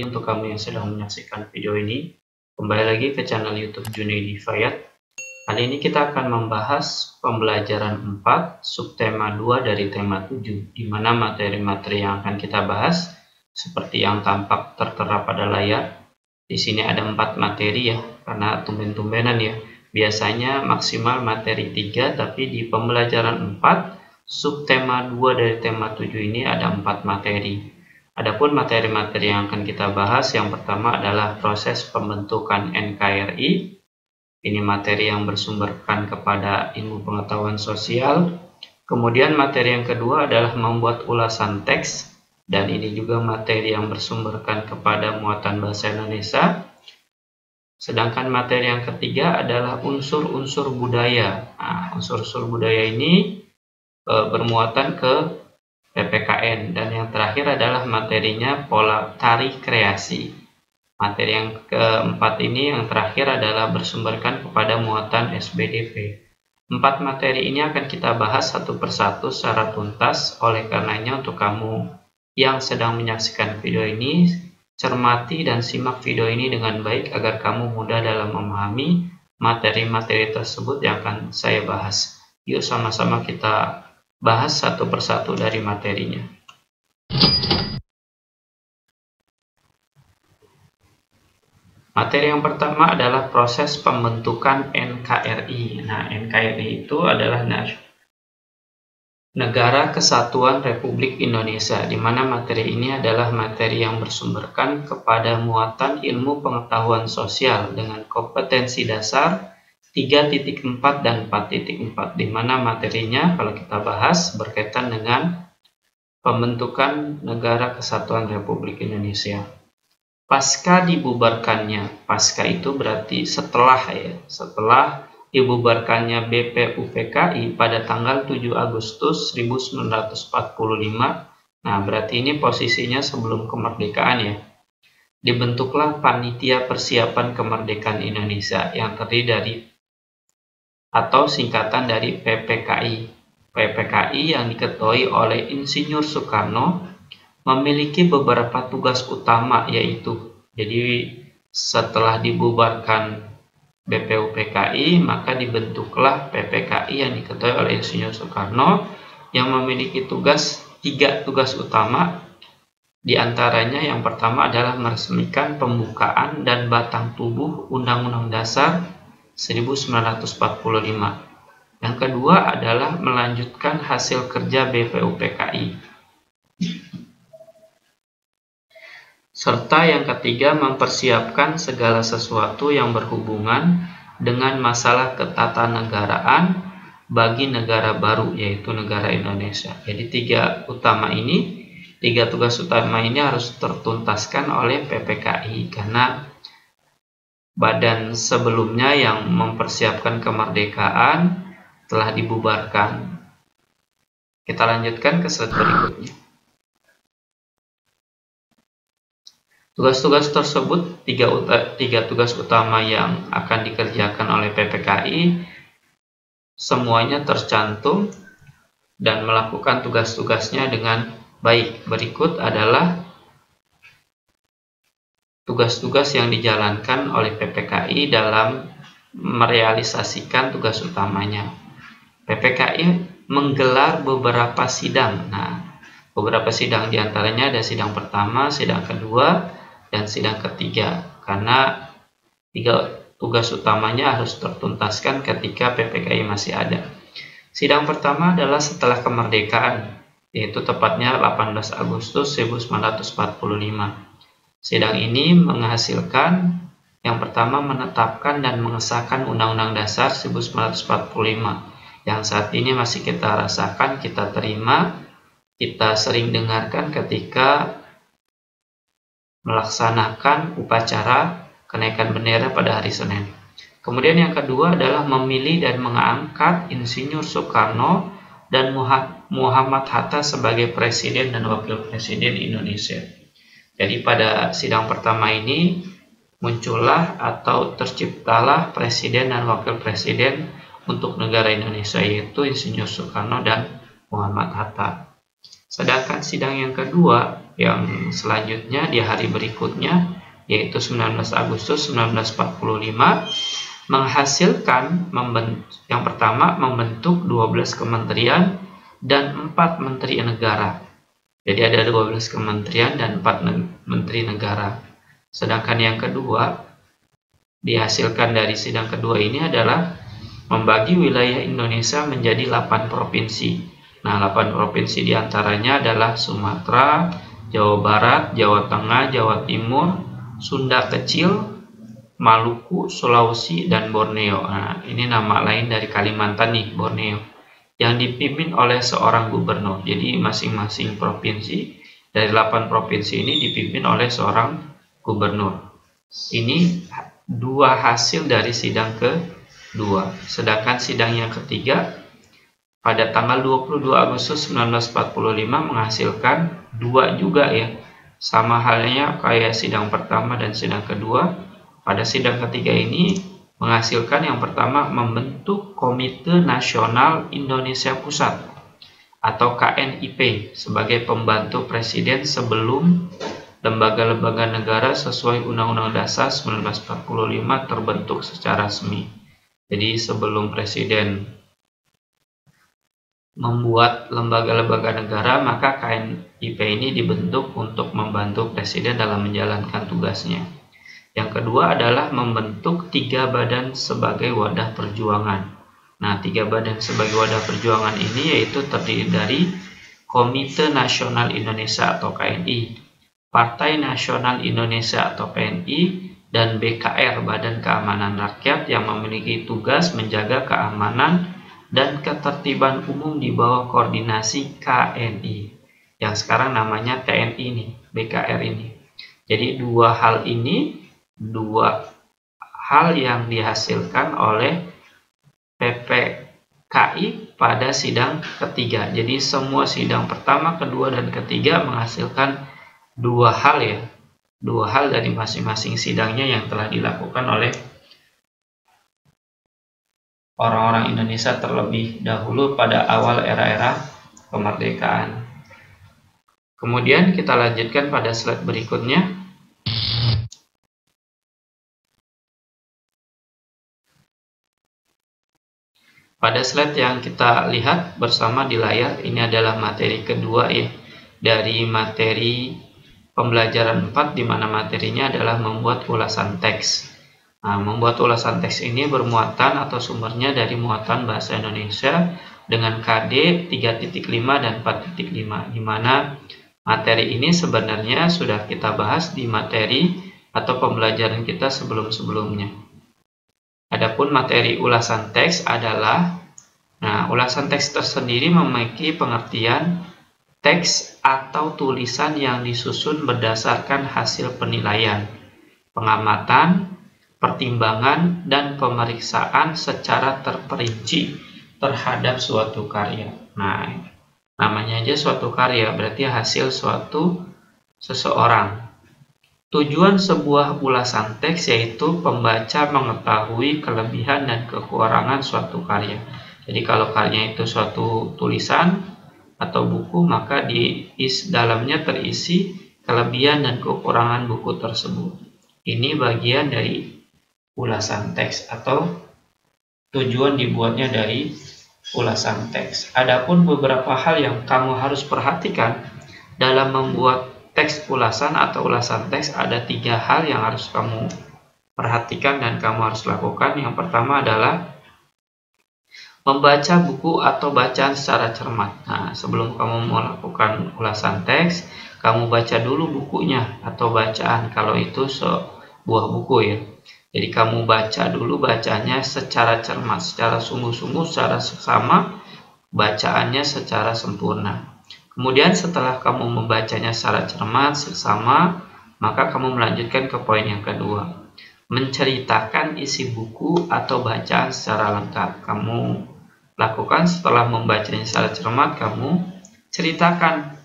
pagi untuk kamu yang sedang menyaksikan video ini. Kembali lagi ke channel YouTube Junaidi Fayat. Kali ini kita akan membahas pembelajaran 4 subtema 2 dari tema 7, di mana materi-materi yang akan kita bahas seperti yang tampak tertera pada layar. Di sini ada 4 materi ya, karena tumben-tumbenan ya. Biasanya maksimal materi 3, tapi di pembelajaran 4 subtema 2 dari tema 7 ini ada 4 materi. Adapun materi-materi yang akan kita bahas, yang pertama adalah proses pembentukan NKRI. Ini materi yang bersumberkan kepada ilmu pengetahuan sosial. Kemudian materi yang kedua adalah membuat ulasan teks, dan ini juga materi yang bersumberkan kepada muatan bahasa Indonesia. Sedangkan materi yang ketiga adalah unsur-unsur budaya. Nah, unsur-unsur budaya ini bermuatan ke PPKN, dan yang terakhir adalah materinya pola tari kreasi. Materi yang keempat ini yang terakhir adalah bersumberkan kepada muatan SBDP. 4 materi ini akan kita bahas satu persatu secara tuntas. Oleh karenanya untuk kamu yang sedang menyaksikan video ini, cermati dan simak video ini dengan baik agar kamu mudah dalam memahami materi-materi tersebut yang akan saya bahas. Yuk sama-sama kita bahas satu persatu dari materinya. Materi yang pertama adalah proses pembentukan NKRI. Nah, NKRI itu adalah Negara Kesatuan Republik Indonesia, di mana materi ini adalah materi yang bersumberkan kepada muatan ilmu pengetahuan sosial dengan kompetensi dasar 3.4 dan 4.4, di mana materinya kalau kita bahas berkaitan dengan pembentukan Negara Kesatuan Republik Indonesia. Pasca dibubarkannya, pasca itu berarti setelah ya, setelah dibubarkannya BPUPKI pada tanggal 7 Agustus 1945. Nah, berarti ini posisinya sebelum kemerdekaan ya. Dibentuklah Panitia Persiapan Kemerdekaan Indonesia yang terdiri dari atau singkatan dari PPKI. PPKI yang diketuai oleh Insinyur Soekarno memiliki beberapa tugas utama, yaitu jadi setelah dibubarkan BPUPKI maka dibentuklah PPKI yang diketuai oleh Insinyur Soekarno yang memiliki tiga tugas utama. Di antaranya yang pertama adalah meresmikan pembukaan dan batang tubuh Undang-Undang Dasar 1945. Yang kedua adalah melanjutkan hasil kerja BPUPKI. Serta yang ketiga mempersiapkan segala sesuatu yang berhubungan dengan masalah ketatanegaraan bagi negara baru, yaitu negara Indonesia. Jadi tiga tugas utama ini harus tertuntaskan oleh PPKI karena badan sebelumnya yang mempersiapkan kemerdekaan telah dibubarkan. Kita lanjutkan ke slide berikutnya. Tugas-tugas tersebut, tiga tugas utama yang akan dikerjakan oleh PPKI, semuanya tercantum dan melakukan tugas-tugasnya dengan baik. Berikut adalah tugas-tugas yang dijalankan oleh PPKI dalam merealisasikan tugas utamanya. PPKI menggelar beberapa sidang. Nah, beberapa sidang diantaranya ada sidang pertama, sidang kedua, dan sidang ketiga. Karena tiga tugas utamanya harus tertuntaskan ketika PPKI masih ada. Sidang pertama adalah setelah kemerdekaan, yaitu tepatnya 18 Agustus 1945. Sidang ini menghasilkan yang pertama menetapkan dan mengesahkan Undang-Undang Dasar 1945 yang saat ini masih kita rasakan, kita terima, kita sering dengarkan ketika melaksanakan upacara kenaikan bendera pada hari Senin. Kemudian yang kedua adalah memilih dan mengangkat Insinyur Soekarno dan Muhammad Hatta sebagai Presiden dan Wakil Presiden Indonesia. Jadi pada sidang pertama ini muncullah atau terciptalah Presiden dan Wakil Presiden untuk negara Indonesia, yaitu Insinyur Soekarno dan Muhammad Hatta. Sedangkan sidang yang kedua yang selanjutnya di hari berikutnya, yaitu 19 Agustus 1945, menghasilkan yang pertama membentuk 12 kementerian dan 4 menteri negara. Jadi ada 12 kementerian dan 4 menteri negara. Sedangkan yang kedua dihasilkan dari sidang kedua ini adalah membagi wilayah Indonesia menjadi 8 provinsi. Nah, 8 provinsi diantaranya adalah Sumatera, Jawa Barat, Jawa Tengah, Jawa Timur, Sunda Kecil, Maluku, Sulawesi, dan Borneo. Nah, ini nama lain dari Kalimantan nih, Borneo, yang dipimpin oleh seorang gubernur. Jadi masing-masing provinsi dari 8 provinsi ini dipimpin oleh seorang gubernur. Ini dua hasil dari sidang kedua. Sedangkan sidang yang ketiga pada tanggal 22 Agustus 1945 menghasilkan dua juga ya. Sama halnya kayak sidang pertama dan sidang kedua. Pada sidang ketiga ini menghasilkan yang pertama membentuk Komite Nasional Indonesia Pusat atau KNIP sebagai pembantu presiden sebelum lembaga-lembaga negara sesuai Undang-Undang Dasar 1945 terbentuk secara resmi. Jadi sebelum presiden membuat lembaga-lembaga negara, maka KNIP ini dibentuk untuk membantu presiden dalam menjalankan tugasnya. Yang kedua adalah membentuk 3 badan sebagai wadah perjuangan. Nah, 3 badan sebagai wadah perjuangan ini yaitu terdiri dari Komite Nasional Indonesia atau KNI, Partai Nasional Indonesia atau PNI, dan BKR, Badan Keamanan Rakyat, yang memiliki tugas menjaga keamanan dan ketertiban umum di bawah koordinasi KNI, yang sekarang namanya TNI nih, BKR ini. Jadi dua hal yang dihasilkan oleh PPKI pada sidang ketiga. Jadi semua sidang pertama, kedua, dan ketiga menghasilkan dua hal dari masing-masing sidangnya yang telah dilakukan oleh orang-orang Indonesia terlebih dahulu pada awal era-era kemerdekaan. Kemudian kita lanjutkan pada slide berikutnya. Pada slide yang kita lihat bersama di layar, ini adalah materi kedua ya, dari materi pembelajaran 4, di mana materinya adalah membuat ulasan teks. Nah, membuat ulasan teks ini bermuatan atau sumbernya dari muatan bahasa Indonesia dengan KD 3.5 dan 4.5, di mana materi ini sebenarnya sudah kita bahas di materi atau pembelajaran kita sebelum-sebelumnya. Adapun materi ulasan teks adalah, ulasan teks tersendiri memiliki pengertian teks atau tulisan yang disusun berdasarkan hasil penilaian, pengamatan, pertimbangan, dan pemeriksaan secara terperinci terhadap suatu karya. Nah, namanya aja suatu karya, berarti hasil suatu seseorang. Tujuan sebuah ulasan teks yaitu pembaca mengetahui kelebihan dan kekurangan suatu karya. Jadi kalau karya itu suatu tulisan atau buku, maka di dalamnya terisi kelebihan dan kekurangan buku tersebut. Ini bagian dari ulasan teks atau tujuan dibuatnya dari ulasan teks. Adapun beberapa hal yang kamu harus perhatikan dalam membuat teks ulasan atau ulasan teks, ada 3 hal yang harus kamu perhatikan dan kamu harus lakukan. Yang pertama adalah membaca buku atau bacaan secara cermat. Nah, sebelum kamu melakukan ulasan teks, kamu baca dulu bukunya atau bacaan kalau itu sebuah buku ya. Jadi kamu baca dulu bacanya secara cermat, secara sungguh-sungguh, secara seksama, bacaannya secara sempurna. Kemudian setelah kamu membacanya secara cermat, seksama, maka kamu melanjutkan ke poin yang kedua. Menceritakan isi buku atau bacaan secara lengkap. Kamu lakukan setelah membacanya secara cermat, kamu ceritakan.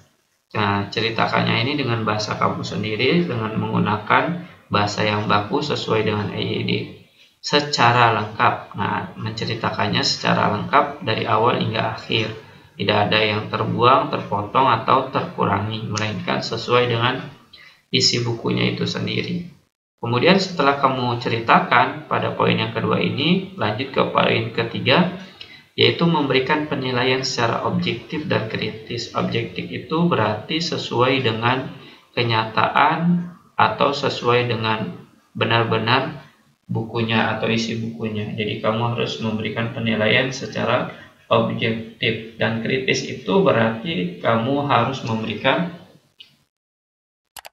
Nah, ceritakannya ini dengan bahasa kamu sendiri, dengan menggunakan bahasa yang baku sesuai dengan EYD secara lengkap. Nah, menceritakannya secara lengkap dari awal hingga akhir. Tidak ada yang terbuang, terpotong, atau terkurangi, melainkan sesuai dengan isi bukunya itu sendiri. Kemudian setelah kamu ceritakan pada poin yang kedua ini, lanjut ke poin ketiga, yaitu memberikan penilaian secara objektif dan kritis. Objektif itu berarti sesuai dengan kenyataan atau sesuai dengan benar-benar bukunya atau isi bukunya. Jadi kamu harus memberikan penilaian secara objektif, dan kritis itu berarti kamu harus memberikan,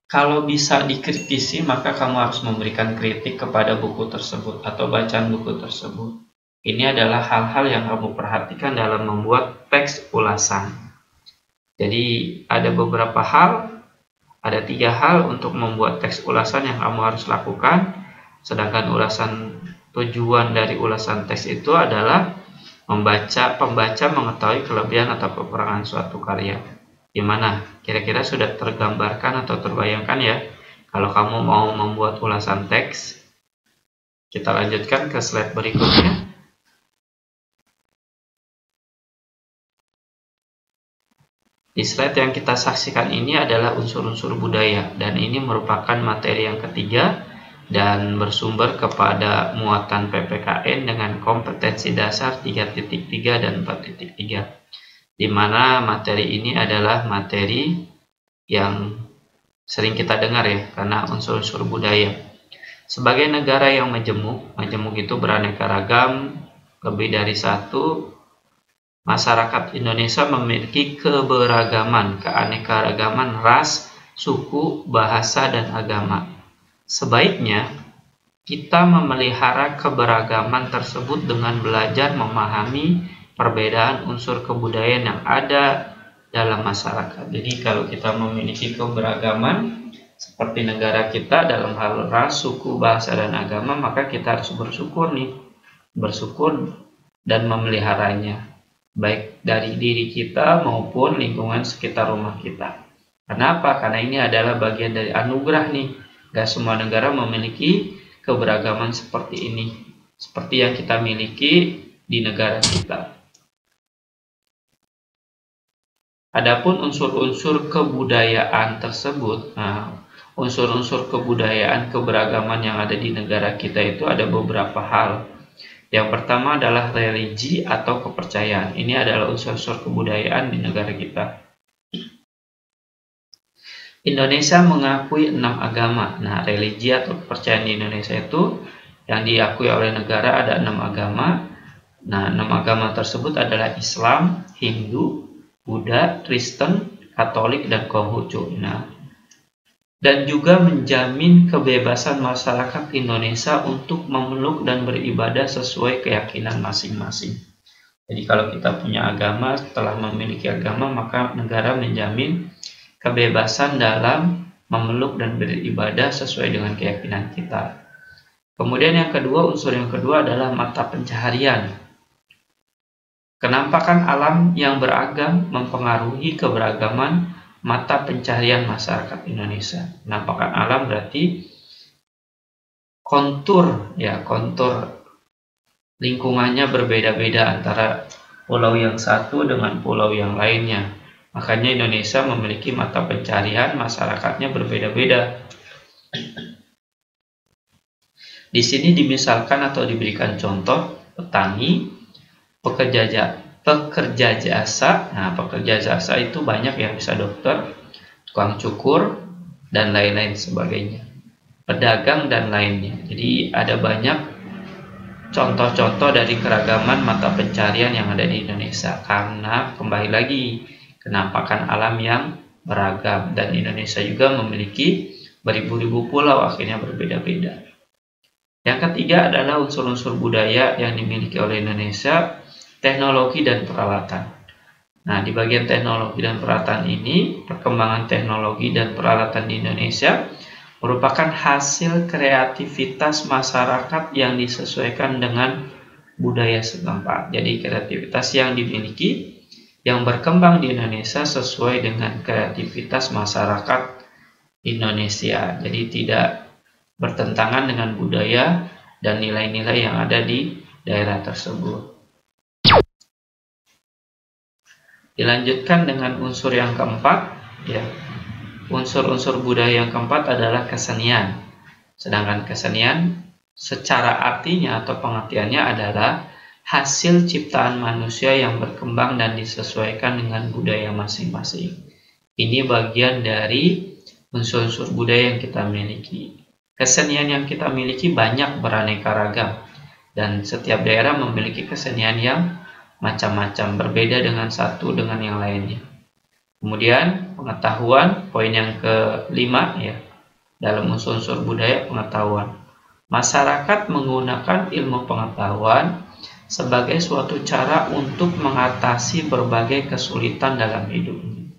kalau bisa dikritisi maka kamu harus memberikan kritik kepada buku tersebut atau bacaan buku tersebut. Ini adalah hal-hal yang kamu perhatikan dalam membuat teks ulasan. Jadi ada beberapa hal, ada 3 hal untuk membuat teks ulasan yang kamu harus lakukan. Sedangkan tujuan dari ulasan teks itu adalah pembaca mengetahui kelebihan atau kekurangan suatu karya. Gimana? Kira-kira sudah tergambarkan atau terbayangkan ya? Kalau kamu mau membuat ulasan teks, kita lanjutkan ke slide berikutnya. Di slide yang kita saksikan ini adalah unsur-unsur budaya, dan ini merupakan materi yang ketiga dan bersumber kepada muatan PPKN dengan kompetensi dasar 3.3 dan 4.3, di mana materi ini adalah materi yang sering kita dengar ya, karena unsur-unsur budaya. Sebagai negara yang majemuk itu beraneka ragam, lebih dari satu, masyarakat Indonesia memiliki keberagaman, keanekaragaman ras, suku, bahasa, dan agama. Sebaiknya kita memelihara keberagaman tersebut dengan belajar memahami perbedaan unsur kebudayaan yang ada dalam masyarakat. Jadi kalau kita memiliki keberagaman seperti negara kita dalam hal ras, suku, bahasa, dan agama, maka kita harus bersyukur dan memeliharanya, baik dari diri kita maupun lingkungan sekitar rumah kita. Kenapa? Karena ini adalah bagian dari anugerah nih. Gak semua negara memiliki keberagaman seperti ini, seperti yang kita miliki di negara kita. Adapun unsur-unsur kebudayaan tersebut, unsur-unsur kebudayaan keberagaman yang ada di negara kita itu ada beberapa hal. Yang pertama adalah religi atau kepercayaan. Ini adalah unsur-unsur kebudayaan di negara kita. Indonesia mengakui 6 agama. Nah, religi atau kepercayaan di Indonesia itu yang diakui oleh negara ada 6 agama. Nah, 6 agama tersebut adalah Islam, Hindu, Buddha, Kristen, Katolik, dan Konghucu. Nah, dan juga menjamin kebebasan masyarakat Indonesia untuk memeluk dan beribadah sesuai keyakinan masing-masing. Jadi kalau kita punya agama, setelah memiliki agama, maka negara menjamin kebebasan dalam memeluk dan beribadah sesuai dengan keyakinan kita. Kemudian yang kedua, unsur yang kedua adalah mata pencaharian. Kenampakan alam yang beragam mempengaruhi keberagaman mata pencaharian masyarakat Indonesia. Penampakan alam berarti kontur lingkungannya berbeda-beda antara pulau yang satu dengan pulau yang lainnya. Makanya Indonesia memiliki mata pencaharian masyarakatnya berbeda-beda. Di sini dimisalkan atau diberikan contoh petani, pekerja jasa. Nah, pekerja jasa itu banyak yang bisa dokter, tukang cukur, dan lain-lain sebagainya. Pedagang dan lainnya. Jadi ada banyak contoh-contoh dari keragaman mata pencaharian yang ada di Indonesia. Karena kembali lagi, kenampakan alam yang beragam, dan Indonesia juga memiliki beribu-ribu pulau, akhirnya berbeda-beda. Yang ketiga adalah unsur-unsur budaya yang dimiliki oleh Indonesia, teknologi dan peralatan. Nah, di bagian teknologi dan peralatan ini, perkembangan teknologi dan peralatan di Indonesia merupakan hasil kreativitas masyarakat yang disesuaikan dengan budaya setempat. Jadi kreativitas yang dimiliki, yang berkembang di Indonesia sesuai dengan kreativitas masyarakat Indonesia. Jadi tidak bertentangan dengan budaya dan nilai-nilai yang ada di daerah tersebut. Dilanjutkan dengan unsur yang keempat, ya. Unsur-unsur budaya yang keempat adalah kesenian. Sedangkan kesenian secara artinya atau pengertiannya adalah hasil ciptaan manusia yang berkembang dan disesuaikan dengan budaya masing-masing. Ini bagian dari unsur-unsur budaya yang kita miliki. Kesenian yang kita miliki banyak beraneka ragam, dan setiap daerah memiliki kesenian yang macam-macam, berbeda dengan satu dengan yang lainnya. Kemudian pengetahuan, poin yang kelima, ya, dalam unsur-unsur budaya pengetahuan. Masyarakat menggunakan ilmu pengetahuan sebagai suatu cara untuk mengatasi berbagai kesulitan dalam hidupnya.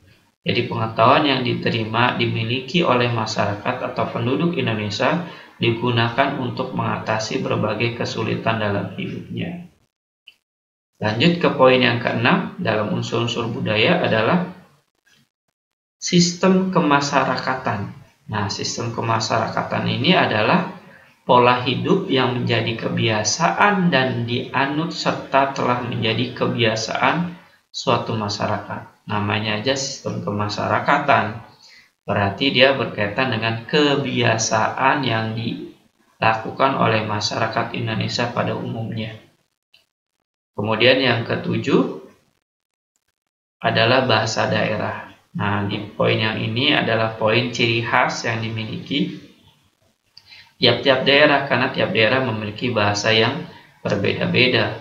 Jadi pengetahuan yang diterima dimiliki oleh masyarakat atau penduduk Indonesia digunakan untuk mengatasi berbagai kesulitan dalam hidupnya. Lanjut ke poin yang keenam dalam unsur-unsur budaya adalah sistem kemasyarakatan. Nah, sistem kemasyarakatan ini adalah pola hidup yang menjadi kebiasaan dan dianut serta telah menjadi kebiasaan suatu masyarakat. Namanya aja sistem kemasyarakatan. Berarti dia berkaitan dengan kebiasaan yang dilakukan oleh masyarakat Indonesia pada umumnya. Kemudian yang ketujuh adalah bahasa daerah. Nah, di poin yang ini adalah poin ciri khas yang dimiliki tiap-tiap daerah, karena tiap daerah memiliki bahasa yang berbeda-beda.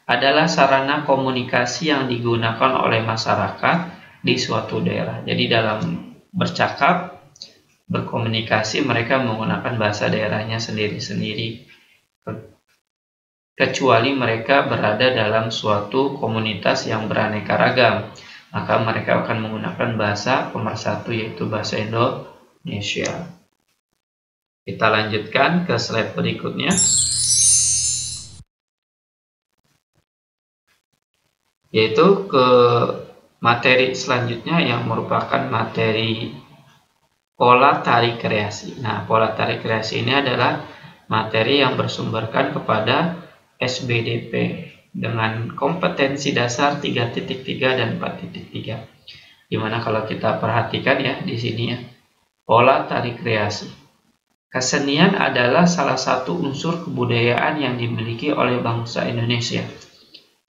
Adalah sarana komunikasi yang digunakan oleh masyarakat di suatu daerah. Jadi dalam bercakap, berkomunikasi, mereka menggunakan bahasa daerahnya sendiri-sendiri. Kecuali mereka berada dalam suatu komunitas yang beraneka ragam, maka mereka akan menggunakan bahasa pemersatu, yaitu bahasa Indonesia. Kita lanjutkan ke slide berikutnya. Yaitu ke materi selanjutnya yang merupakan materi pola tari kreasi. Nah, pola tari kreasi ini adalah materi yang bersumberkan kepada SBDP dengan kompetensi dasar 3.3 dan 4.3. Dimana kalau kita perhatikan ya di sini ya, pola tari kreasi. Kesenian adalah salah satu unsur kebudayaan yang dimiliki oleh bangsa Indonesia.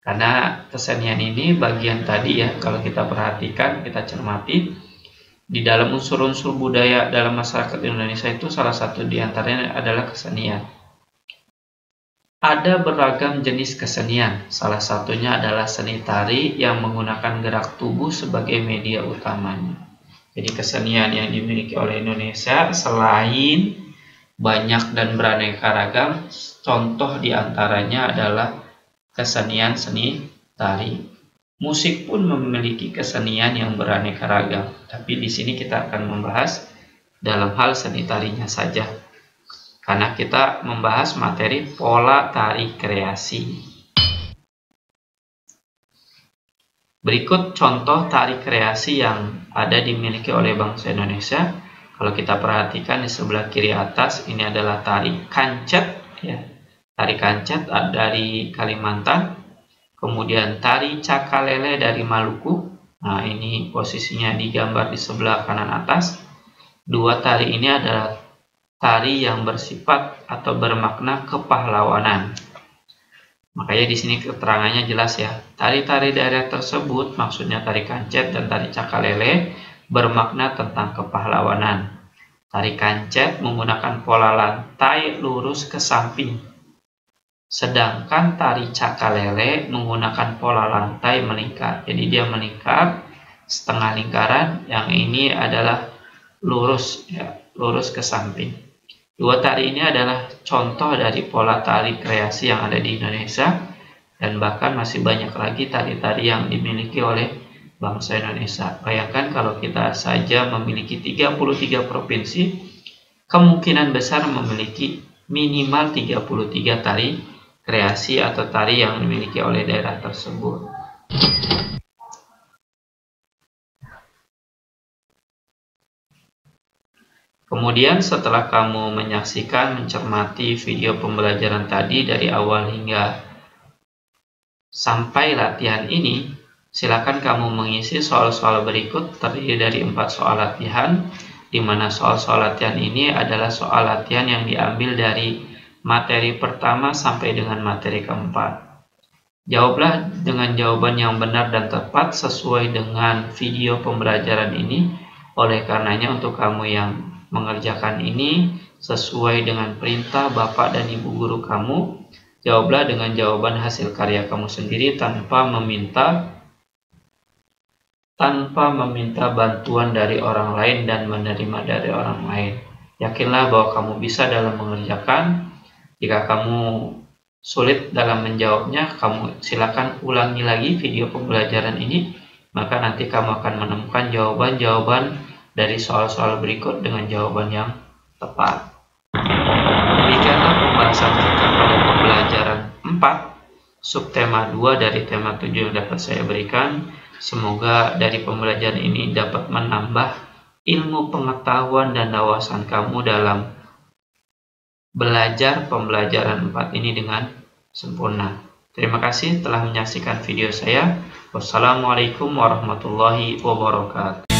Karena kesenian ini bagian tadi ya, kalau kita perhatikan, kita cermati, di dalam unsur-unsur budaya dalam masyarakat Indonesia itu salah satu diantaranya adalah kesenian. Ada beragam jenis kesenian, salah satunya adalah seni tari yang menggunakan gerak tubuh sebagai media utamanya. Jadi kesenian yang dimiliki oleh Indonesia selain banyak dan beraneka ragam, contoh diantaranya adalah kesenian seni tari. Musik pun memiliki kesenian yang beraneka ragam, tapi di sini kita akan membahas dalam hal seni tarinya saja, karena kita membahas materi pola tari kreasi. Berikut contoh tari kreasi yang ada dimiliki oleh bangsa Indonesia. Kalau kita perhatikan di sebelah kiri atas, ini adalah tari kancet, ya. Tari kancet dari Kalimantan, kemudian tari cakalele dari Maluku. Nah, ini posisinya digambar di sebelah kanan atas. Dua tari ini adalah tari yang bersifat atau bermakna kepahlawanan. Makanya di sini keterangannya jelas ya. Tari-tari daerah tersebut, maksudnya tari kancet dan tari cakalele, bermakna tentang kepahlawanan. Tari kancet menggunakan pola lantai lurus ke samping. Sedangkan tari cakalele menggunakan pola lantai melingkar. Jadi dia melingkar setengah lingkaran, yang ini adalah lurus, ya, lurus ke samping. Dua tari ini adalah contoh dari pola tari kreasi yang ada di Indonesia, dan bahkan masih banyak lagi tari-tari yang dimiliki oleh bangsa Indonesia. Bayangkan kalau kita saja memiliki 33 provinsi, kemungkinan besar memiliki minimal 33 tari kreasi atau tari yang dimiliki oleh daerah tersebut. Kemudian setelah kamu menyaksikan, mencermati video pembelajaran tadi dari awal hingga sampai latihan ini, Silakan kamu mengisi soal-soal berikut terdiri dari 4 soal latihan, di mana soal-soal latihan ini adalah soal latihan yang diambil dari materi pertama sampai dengan materi keempat. Jawablah dengan jawaban yang benar dan tepat sesuai dengan video pembelajaran ini. Oleh karenanya untuk kamu yang mengerjakan ini sesuai dengan perintah Bapak dan Ibu guru kamu, jawablah dengan jawaban hasil karya kamu sendiri tanpa meminta bantuan dari orang lain dan menerima dari orang lain. Yakinlah bahwa kamu bisa dalam mengerjakan. Jika kamu sulit dalam menjawabnya, kamu silakan ulangi lagi video pembelajaran ini, maka nanti kamu akan menemukan jawaban-jawaban dari soal-soal berikut dengan jawaban yang tepat. Demikianlah pembahasan kita pada pembelajaran 4, subtema 2 dari tema 7 yang dapat saya berikan. Semoga dari pembelajaran ini dapat menambah ilmu pengetahuan dan wawasan kamu dalam belajar pembelajaran 4 ini dengan sempurna. Terima kasih telah menyaksikan video saya. Wassalamualaikum warahmatullahi wabarakatuh.